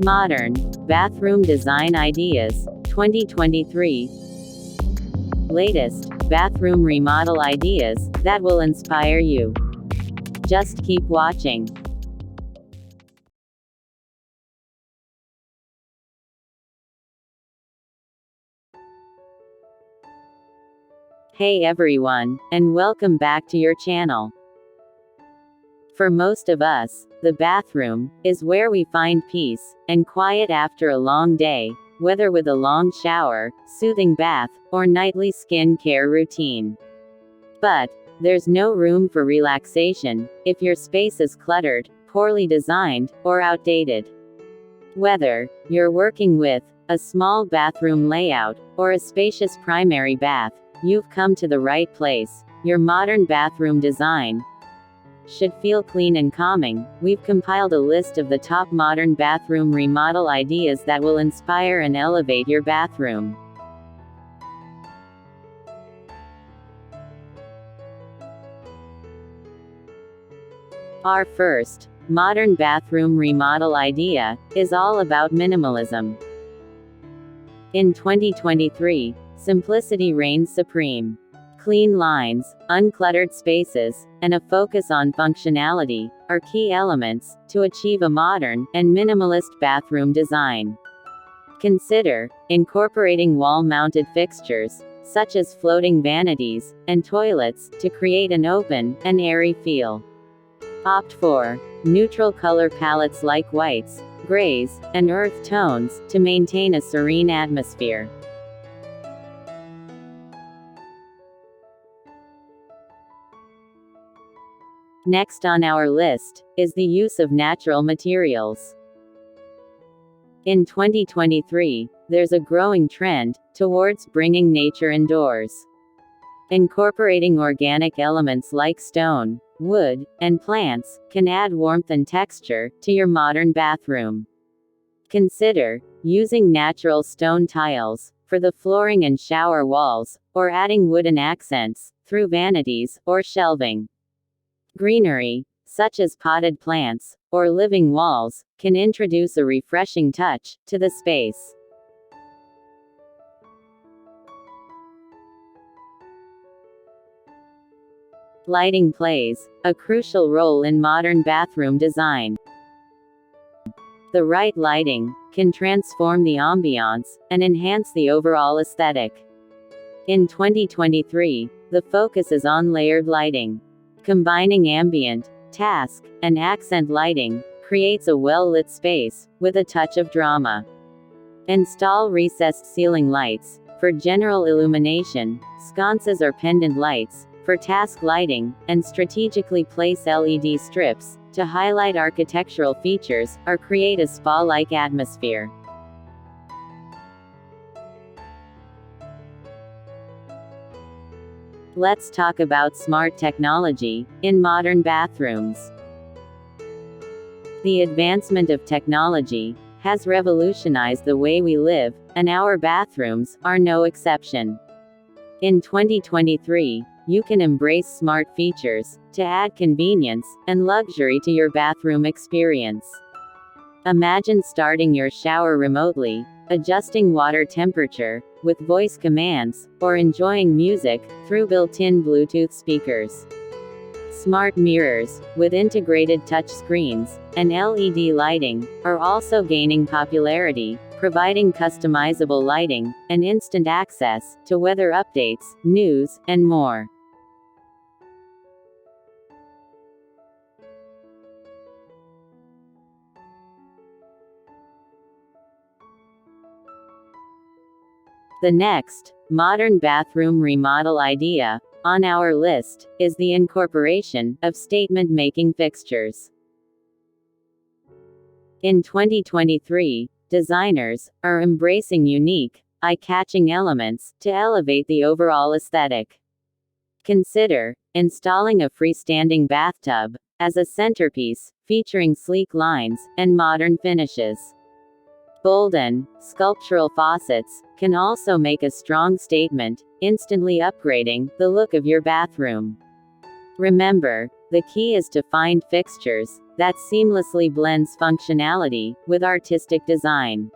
Modern bathroom design ideas, 2023. Latest bathroom remodel ideas that will inspire you. Just keep watching. Hey everyone, and welcome back to your channel. For most of us, the bathroom is where we find peace and quiet after a long day, whether with a long shower, soothing bath, or nightly skin care routine. But there's no room for relaxation if your space is cluttered, poorly designed, or outdated. Whether you're working with a small bathroom layout or a spacious primary bath, you've come to the right place. Your modern bathroom design should feel clean and calming. We've compiled a list of the top modern bathroom remodel ideas that will inspire and elevate your bathroom. Our first modern bathroom remodel idea is all about minimalism. In 2023, simplicity reigns supreme. Clean lines, uncluttered spaces, and a focus on functionality are key elements to achieve a modern and minimalist bathroom design. Consider incorporating wall-mounted fixtures, such as floating vanities and toilets, to create an open and airy feel. Opt for neutral color palettes like whites, grays, and earth tones to maintain a serene atmosphere. Next on our list is the use of natural materials. In 2023, there's a growing trend towards bringing nature indoors. Incorporating organic elements like stone, wood, and plants can add warmth and texture to your modern bathroom. Consider using natural stone tiles for the flooring and shower walls, or adding wooden accents through vanities or shelving. Greenery, such as potted plants or living walls, can introduce a refreshing touch to the space. Lighting plays a crucial role in modern bathroom design. The right lighting can transform the ambiance and enhance the overall aesthetic. In 2023, the focus is on layered lighting. Combining ambient, task, and accent lighting creates a well-lit space with a touch of drama. Install recessed ceiling lights for general illumination, sconces or pendant lights for task lighting, and strategically place LED strips to highlight architectural features or create a spa-like atmosphere. Let's talk about smart technology in modern bathrooms. The advancement of technology has revolutionized the way we live, and our bathrooms are no exception. In 2023, you can embrace smart features to add convenience and luxury to your bathroom experience. Imagine starting your shower remotely, adjusting water temperature with voice commands, or enjoying music through built-in Bluetooth speakers. Smart mirrors with integrated touch screens and LED lighting are also gaining popularity, providing customizable lighting and instant access to weather updates, news, and more. The next modern bathroom remodel idea on our list is the incorporation of statement-making fixtures. In 2023, designers are embracing unique, eye-catching elements to elevate the overall aesthetic. Consider installing a freestanding bathtub as a centerpiece, featuring sleek lines and modern finishes. Bold and sculptural faucets can also make a strong statement, instantly upgrading the look of your bathroom. Remember, the key is to find fixtures that seamlessly blends functionality with artistic design.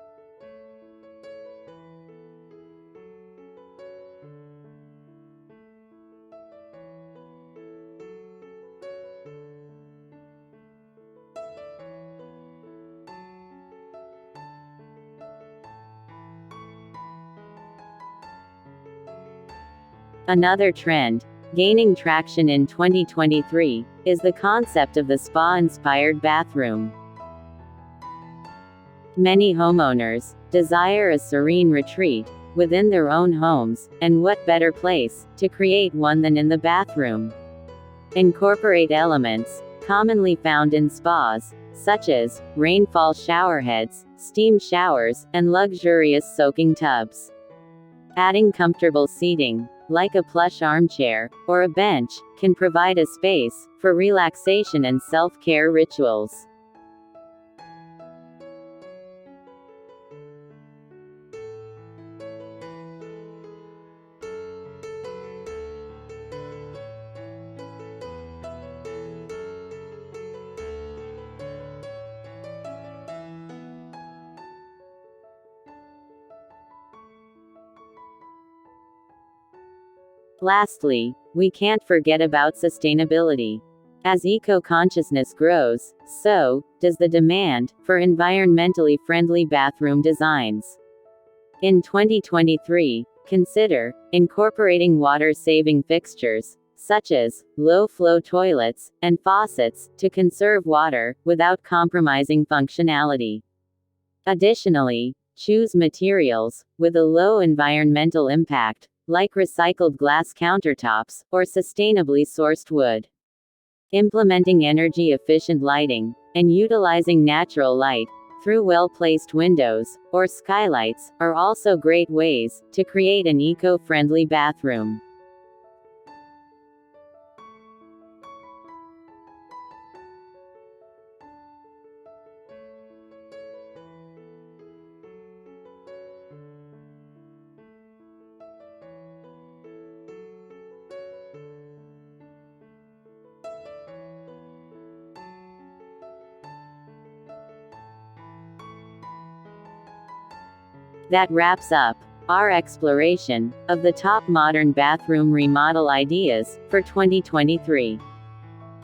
Another trend, gaining traction in 2023, is the concept of the spa-inspired bathroom. Many homeowners desire a serene retreat within their own homes, and what better place to create one than in the bathroom? Incorporate elements commonly found in spas, such as rainfall showerheads, steam showers, and luxurious soaking tubs. Adding comfortable seating, like a plush armchair or a bench, can provide a space for relaxation and self-care rituals. Lastly, we can't forget about sustainability. As eco-consciousness grows, so does the demand for environmentally friendly bathroom designs. In 2023, consider incorporating water-saving fixtures, such as low-flow toilets and faucets, to conserve water without compromising functionality. Additionally, choose materials with a low environmental impact, like recycled glass countertops or sustainably sourced wood. Implementing energy-efficient lighting and utilizing natural light through well-placed windows or skylights are also great ways to create an eco-friendly bathroom. That wraps up our exploration of the top modern bathroom remodel ideas for 2023.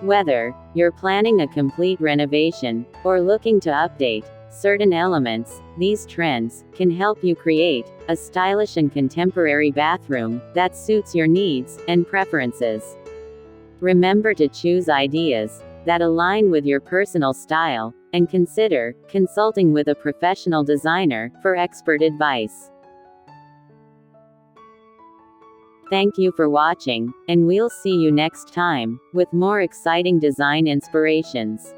Whether you're planning a complete renovation or looking to update certain elements, these trends can help you create a stylish and contemporary bathroom that suits your needs and preferences. Remember to choose ideas that align with your personal style, and consider consulting with a professional designer for expert advice. Thank you for watching, and we'll see you next time with more exciting design inspirations.